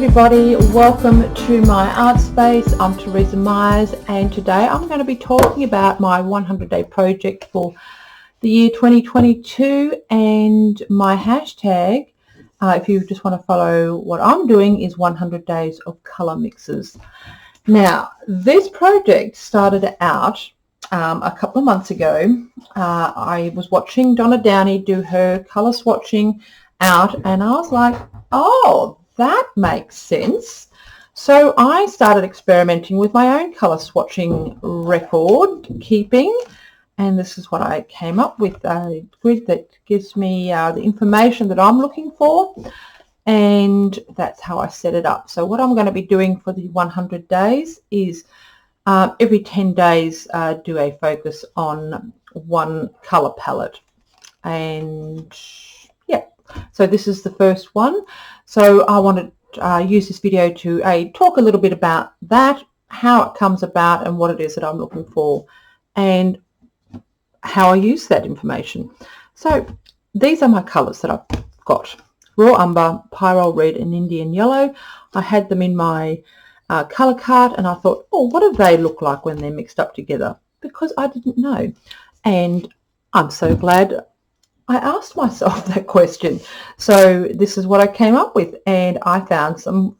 everybody, welcome to my art space. I'm Teresa Myers and today I'm going to be talking about my 100-day project for the year 2022, and my hashtag, if you just want to follow what I'm doing, is 100 days of colour mixes. Now, this project started out a couple of months ago. I was watching Donna Downey do her colour swatching out and I was like, oh, that makes sense. So I started experimenting with my own colour swatching record keeping, and this is what I came up with, a grid that gives me the information that I'm looking for, and that's how I set it up. So what I'm going to be doing for the 100 days is every 10 days do a focus on one colour palette. And yeah, so this is the first one. So I want to use this video to talk a little bit about that, how it comes about and what it is that I'm looking for and how I use that information. So these are my colours that I've got: Raw Umber, Pyrrole Red and Indian Yellow. I had them in my colour cart and I thought, oh, what do they look like when they're mixed up together? Because I didn't know. And I'm so glad I asked myself that question. So this is what I came up with, and I found some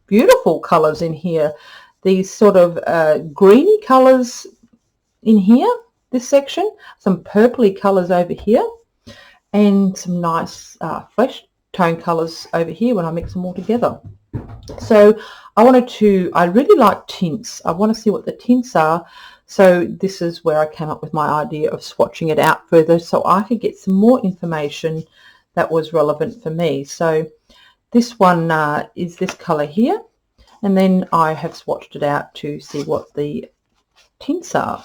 beautiful colours in here. These sort of greeny colours in here, this section, some purpley colours over here, and some nice flesh tone colours over here when I mix them all together. So I really like tints. I want to see what the tints are. So this is where I came up with my idea of swatching it out further so I could get some more information that was relevant for me. So this one is this colour here, and then I have swatched it out to see what the tints are.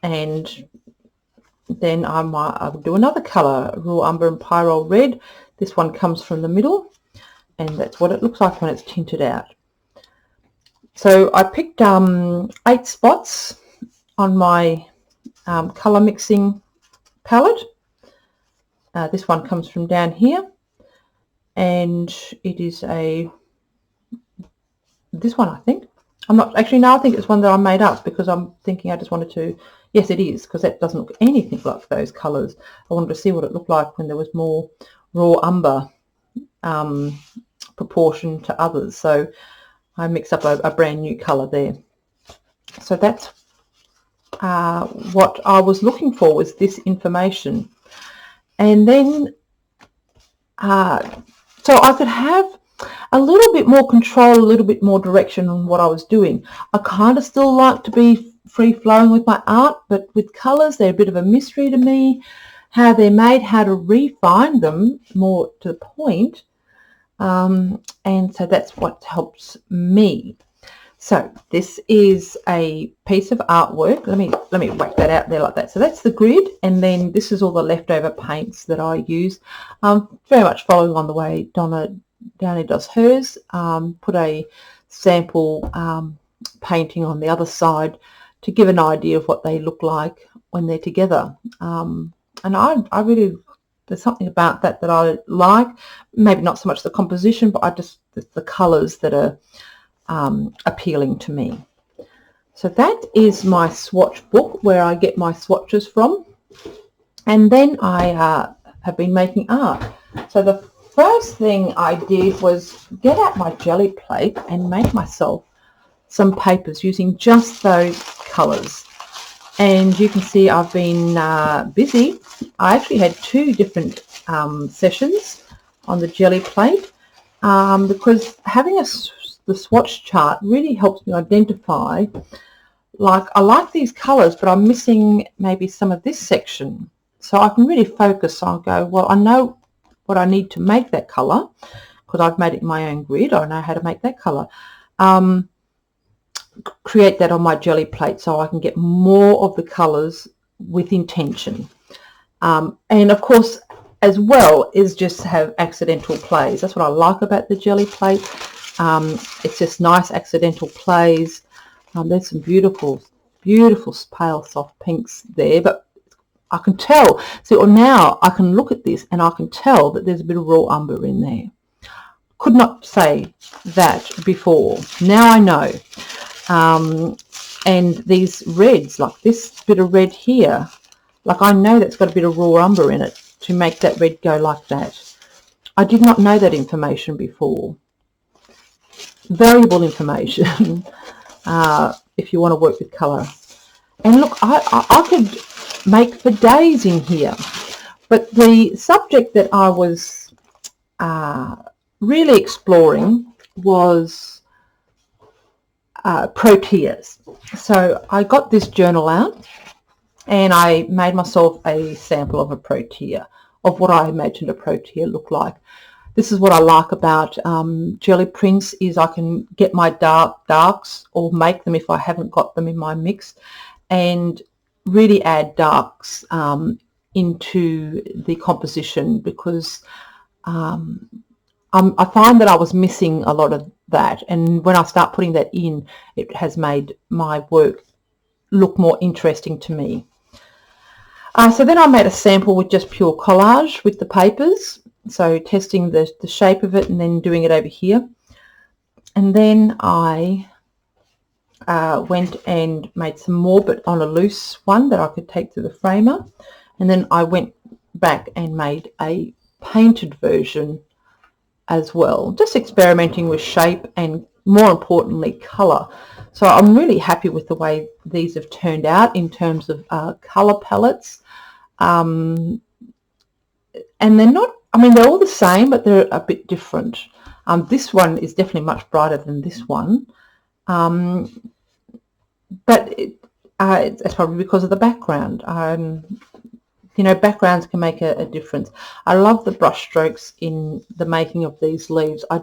And then I'll do another colour, Raw Umber and Pyrrole Red. This one comes from the middle, and that's what it looks like when it's tinted out. So I picked 8 spots on my colour mixing palette. This one comes from down here, and it is this one, I think. I'm not actually, no, I think it's one that I made up because I'm thinking I just wanted to, yes it is, because that doesn't look anything like those colours. I wanted to see what it looked like when there was more raw umber proportion to others. So I mix up a brand new colour there. So that's what I was looking for, was this information. And then so I could have a little bit more control, a little bit more direction on what I was doing. I kind of still like to be free-flowing with my art, but with colours they're a bit of a mystery to me, how they're made, how to refine them more to the point. And so that's what helps me. So this is a piece of artwork. Let me whack that out there like that. So that's the grid, and then this is all the leftover paints that I use. Very much following on the way Donna Downey does hers. Put a sample painting on the other side to give an idea of what they look like when they're together. And I really, there's something about that I like. Maybe not so much the composition, but I just the colours that are appealing to me. So that is my swatch book where I get my swatches from, and then I have been making art. So the first thing I did was get out my jelly plate and make myself some papers using just those colours. And you can see I've been busy. I actually had 2 different sessions on the jelly plate because having the swatch chart really helps me identify, like, I like these colours but I'm missing maybe some of this section, so I can really focus on, go, well, I know what I need to make that colour because I've made it in my own grid. I know how to make that colour. Create that on my jelly plate so I can get more of the colours with intention. And of course, as well, is just have accidental plays. That's what I like about the jelly plate. It's just nice accidental plays. There's some beautiful pale soft pinks there, but I can tell. See, or now I can look at this and I can tell that there's a bit of raw umber in there. could not say that before. Now I know. And these reds, like this bit of red here, like I know that's got a bit of raw umber in it to make that red go like that. I did not know that information before. Valuable information if you want to work with colour. And look, I could make for days in here, but the subject that I was really exploring was proteas. So I got this journal out and I made myself a sample of a protea, of what I imagined a protea looked like. This is what I like about jelly prints, is I can get my darks, or make them if I haven't got them in my mix, and really add darks into the composition, because I find that I was missing a lot of that, and when I start putting that in, it has made my work look more interesting to me. So then I made a sample with just pure collage with the papers, so testing the shape of it and then doing it over here. And then I went and made some more, but on a loose one that I could take to the framer. And then I went back and made a painted version as well, just experimenting with shape and, more importantly, colour. So I'm really happy with the way these have turned out in terms of colour palettes. And they're not, I mean, they're all the same, but they're a bit different. This one is definitely much brighter than this one. But it's probably because of the background. You know, backgrounds can make a difference. I love the brush strokes in the making of these leaves. I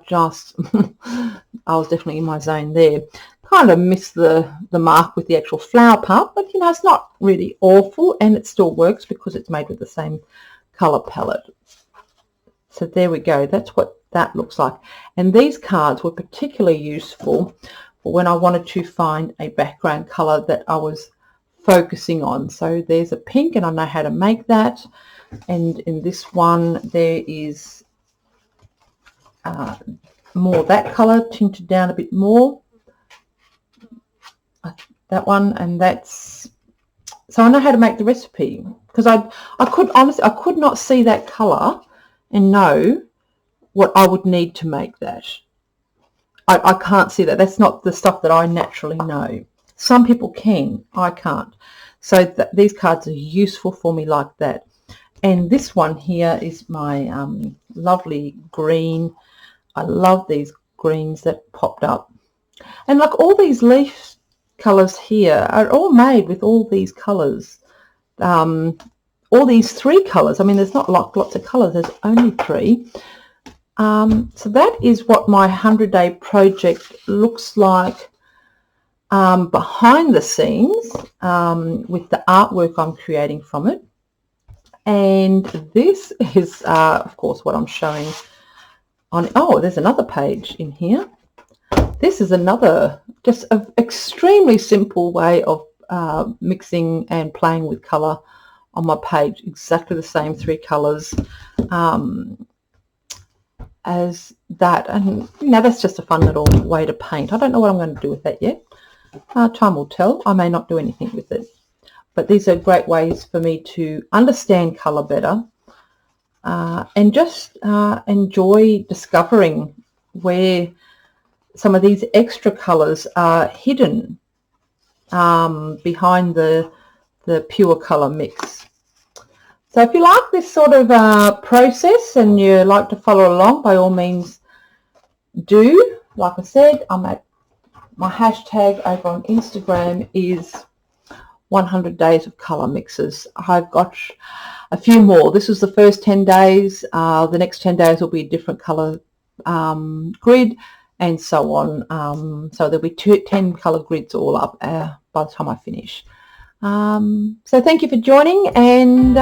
was definitely in my zone there. Kind of missed the mark with the actual flower part, but you know, it's not really awful, and it still works because it's made with the same colour palette. So there we go. That's what that looks like. And these cards were particularly useful for when I wanted to find a background colour that I was focusing on. So there's a pink, and I know how to make that. And in this one there is more that colour tinted down a bit more, that one, and that's, so I know how to make the recipe, because I could honestly, I could not see that colour and know what I would need to make that. I can't see that. That's not the stuff that I naturally know. Some people can, I can't. So these cards are useful for me like that. And this one here is my lovely green. I love these greens that popped up. And like all these leaf colours here are all made with all these colours. All these three colours. I mean, there's not lots of colours. There's only three. So that is what my 100-day project looks like behind the scenes with the artwork I'm creating from it. And this is, of course, what I'm showing on, oh, there's another page in here. This is another, just an extremely simple way of mixing and playing with colour on my page. Exactly the same three colours as that. And, you know, that's just a fun little way to paint. I don't know what I'm going to do with that yet. Time will tell. I may not do anything with it. But these are great ways for me to understand colour better and just enjoy discovering where some of these extra colours are hidden behind the pure colour mix. So if you like this sort of process and you like to follow along, by all means do. Like I said, I'm at my hashtag over on Instagram is 100 days of colour mixes. I've got a few more. This was the first 10 days. The next 10 days will be a different colour grid, and so on. So there'll be 10 colour grids all up by the time I finish. So thank you for joining, and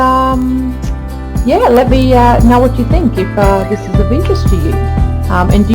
yeah, let me know what you think if this is of interest to you. And do